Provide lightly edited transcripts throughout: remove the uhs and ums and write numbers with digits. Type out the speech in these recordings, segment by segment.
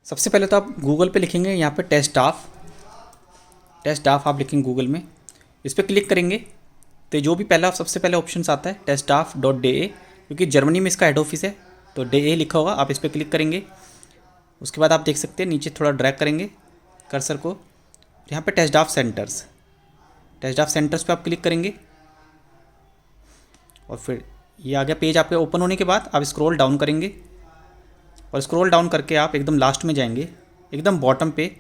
सबसे पहले तो आप गूगल पे लिखेंगे यहाँ पे टेस्ट डाफ आप लिखेंगे गूगल में। इस पर क्लिक करेंगे तो जो भी पहला सबसे पहले ऑप्शन आता है testdaff.de, क्योंकि जर्मनी में इसका हेड ऑफिस है तो डे लिखा होगा, आप इस पर क्लिक करेंगे। उसके बाद आप देख सकते हैं नीचे थोड़ा ड्रैग करेंगे कर्सर को, यहाँ पे टेस्ट डाफ सेंटर्स पे आप क्लिक करेंगे और फिर ये आ गया पेज आपके ओपन होने के बाद आप स्क्रॉल डाउन करेंगे और स्क्रॉल डाउन करके आप एकदम लास्ट में जाएंगे, एकदम बॉटम पे।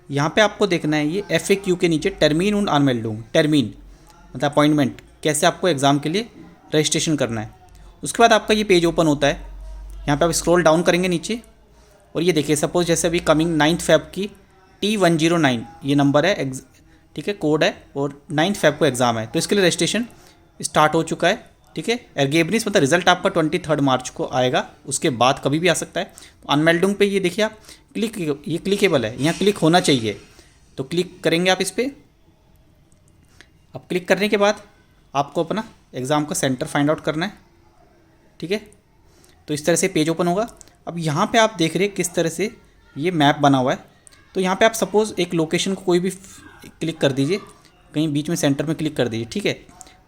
यहाँ पे आपको देखना है ये FAQ के नीचे टर्मीन und Anmeldung, टर्मीन मतलब अपॉइंटमेंट, कैसे आपको एग्ज़ाम के लिए रजिस्ट्रेशन करना है। उसके बाद आपका ये पेज ओपन होता है। यहाँ पे आप स्क्रॉल डाउन करेंगे नीचे और ये देखिए सपोज जैसे अभी कमिंग 9 फेब की T109 ये नंबर है, ठीक है, कोड है और 9 फेब को एग्ज़ाम है, तो इसके लिए रजिस्ट्रेशन स्टार्ट हो चुका है। ठीक है, एर्गेबनिस मतलब रिजल्ट आपका 23 मार्च को आएगा, उसके बाद कभी भी आ सकता है। तो अनमेल्डिंग पे ये देखिए आप ये क्लिकेबल है, यहाँ क्लिक होना चाहिए, तो क्लिक करेंगे आप इस पर। अब क्लिक करने के बाद आपको अपना एग्ज़ाम का सेंटर फाइंड आउट करना है। ठीक है, तो इस तरह से पेज ओपन होगा। अब यहाँ पे आप देख रहे हैं किस तरह से ये मैप बना हुआ है। तो यहाँ पे आप सपोज़ एक लोकेशन को कोई भी क्लिक कर दीजिए, कहीं बीच में सेंटर में क्लिक कर दीजिए। ठीक है,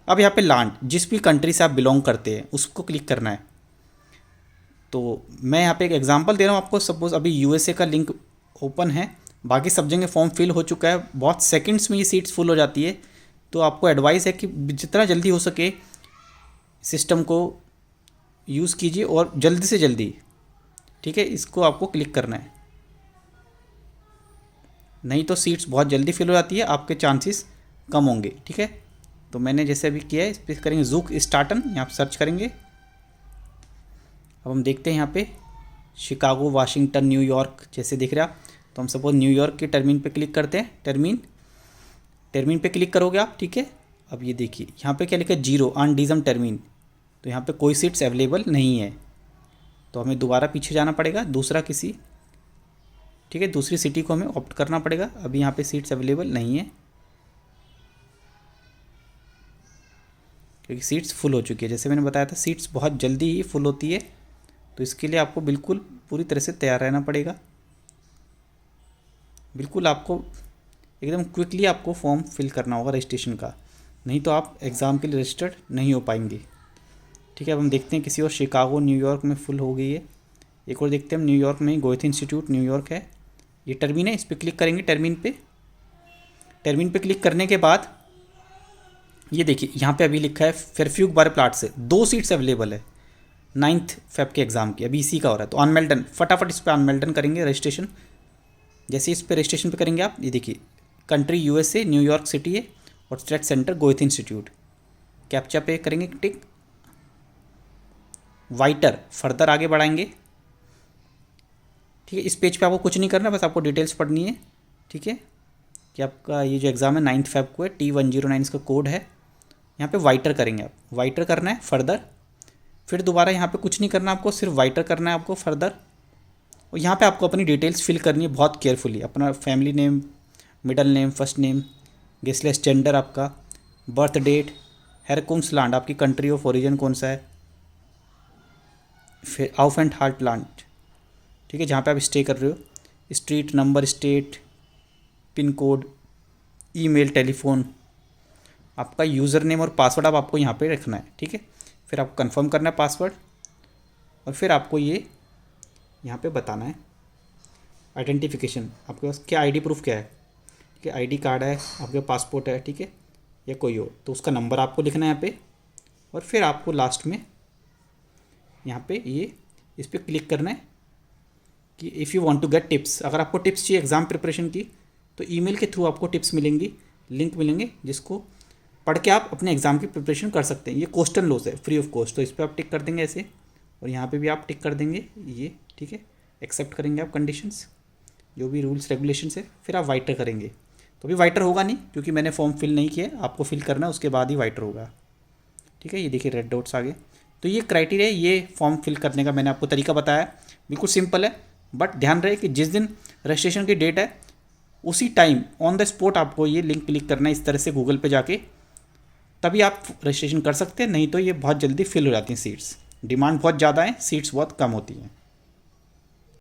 अब यहाँ पे लैंड, जिस भी कंट्री से आप बिलोंग करते हैं उसको क्लिक करना है। तो मैं यहाँ पे एक एग्जांपल दे रहा हूँ आपको। सपोज़ अभी USA का लिंक ओपन है, बाकी सब जगह फॉर्म फिल हो चुका है, बहुत सेकंड्स में ये सीट्स फुल हो जाती है। तो आपको एडवाइस है कि जितना जल्दी हो सके सिस्टम को यूज़ कीजिए और जल्दी से जल्दी, ठीक है, इसको आपको क्लिक करना है, नहीं तो सीट्स बहुत जल्दी फिल हो जाती है, आपके चांसेस कम होंगे। ठीक है, तो मैंने जैसे अभी किया है इस पर करेंगे जूक स्टार्टन, यहाँ पर सर्च करेंगे। अब हम देखते हैं यहाँ पे शिकागो, वाशिंगटन, न्यूयॉर्क जैसे दिख रहा, तो हम सपोज न्यूयॉर्क के टर्मिन पे क्लिक करते हैं। टर्मिन पे क्लिक करोगे आप। ठीक है, अब ये देखिए यहाँ पे क्या लिखा है, 0 अनडिज़म टर्मिन, तो यहाँ पे कोई सीट्स अवेलेबल नहीं है, तो हमें दोबारा पीछे जाना पड़ेगा दूसरा किसी, ठीक है, दूसरी सिटी को हमें ऑप्ट करना पड़ेगा। अभी यहाँ पे सीट्स अवेलेबल नहीं है क्योंकि सीट्स फुल हो चुकी है। जैसे मैंने बताया था सीट्स बहुत जल्दी ही फुल होती है, तो इसके लिए आपको बिल्कुल पूरी तरह से तैयार रहना पड़ेगा। बिल्कुल आपको एकदम क्विकली आपको फॉर्म फिल करना होगा रजिस्ट्रेशन का, नहीं तो आप एग्ज़ाम के लिए रजिस्टर्ड नहीं हो पाएंगे। ठीक है, अब हम देखते हैं किसी और, शिकागो न्यूयॉर्क में फुल हो गई है। एक और देखते हैं हम, न्यूयॉर्क में गोएथ इंस्टीट्यूट न्यूयॉर्क है, ये टर्मिन है, इस पर क्लिक करेंगे। टर्मिन पे क्लिक करने के बाद ये देखिए यहाँ पे अभी लिखा है फेयरफ्यूग बार प्लाट से 2 सीट्स अवेलेबल है 9 फेब के एग्ज़ाम की, अभी इसी का हो रहा है। तो अनमेल्डन, फटाफट इस पर अनमेल्डन करेंगे रजिस्ट्रेशन। जैसे इस पर रजिस्ट्रेशन पे करेंगे आप, ये देखिए कंट्री USA न्यूयॉर्क सिटी है और स्टेट सेंटर गोएथ इंस्टीट्यूट। कैप्चा पे करेंगे टिक, वाइटर फर्दर आगे बढ़ाएंगे। ठीक है, इस पेज पे आपको कुछ नहीं करना, बस आपको डिटेल्स पढ़नी है। ठीक है, कि आपका ये जो एग्ज़ाम है 9 फेब को है, T109 इसका कोड है। यहाँ पे वाइटर करेंगे आप, वाइटर करना है फर्दर, फिर दोबारा यहाँ पे कुछ नहीं करना आपको, सिर्फ वाइटर करना है आपको फर्दर। और यहाँ पे आपको अपनी डिटेल्स फिल करनी है बहुत केयरफुली, अपना family name, middle name, first name, गेसलेस जेंडर, आपका बर्थ डेट, हेरकुंसलैंड आपकी कंट्री ऑफ ओरिजिन कौन सा है, फिर आउफ एंड हार्ट लैंड, ठीक है, जहाँ पे आप स्टे कर रहे हो, street number, state, pin code, email, telephone, आपका यूज़र नेम और पासवर्ड अब आपको यहाँ पे रखना है। ठीक है, फिर आपको कंफर्म करना है पासवर्ड और फिर आपको ये यहाँ पे बताना है आइडेंटिफिकेशन, आपके पास क्या ID प्रूफ क्या है। ठीक है, ID कार्ड है, आपके पासपोर्ट है, ठीक है, या कोई हो, तो उसका नंबर आपको लिखना है यहाँ पे। और फिर आपको लास्ट में यहाँ पे ये इस पर क्लिक करना है कि if you want to get tips, अगर आपको टिप्स चाहिए एग्ज़ाम प्रिपरेशन की तो ईमेल के थ्रू आपको टिप्स मिलेंगी, लिंक मिलेंगे, जिसको पढ़ के आप अपने एग्ज़ाम की प्रिपरेशन कर सकते हैं। ये क्वेश्चन लॉस है, फ्री ऑफ कॉस्ट, तो इस पर आप टिक कर देंगे ऐसे, और यहाँ पे भी आप टिक कर देंगे ये। ठीक है, एक्सेप्ट करेंगे आप कंडीशंस, जो भी रूल्स रेगुलेशंस है, फिर आप वाइटर करेंगे। तो अभी वाइटर होगा नहीं क्योंकि मैंने फॉर्म फिल नहीं किया, आपको फिल करना है, उसके बाद ही वाइटर होगा। ठीक है, ये देखिए रेड डॉट्स आ गए। तो ये क्राइटेरिया, ये फॉर्म फिल करने का मैंने आपको तरीका बताया, बिल्कुल सिंपल है, बट ध्यान रहे कि जिस दिन रजिस्ट्रेशन की डेट है उसी टाइम ऑन द स्पॉट आपको ये लिंक क्लिक करना है इस तरह से गूगल पे जाके, तभी आप रजिस्ट्रेशन कर सकते हैं, नहीं तो ये बहुत जल्दी फिल हो जाती हैं सीट्स। डिमांड बहुत ज़्यादा है, सीट्स बहुत कम होती हैं।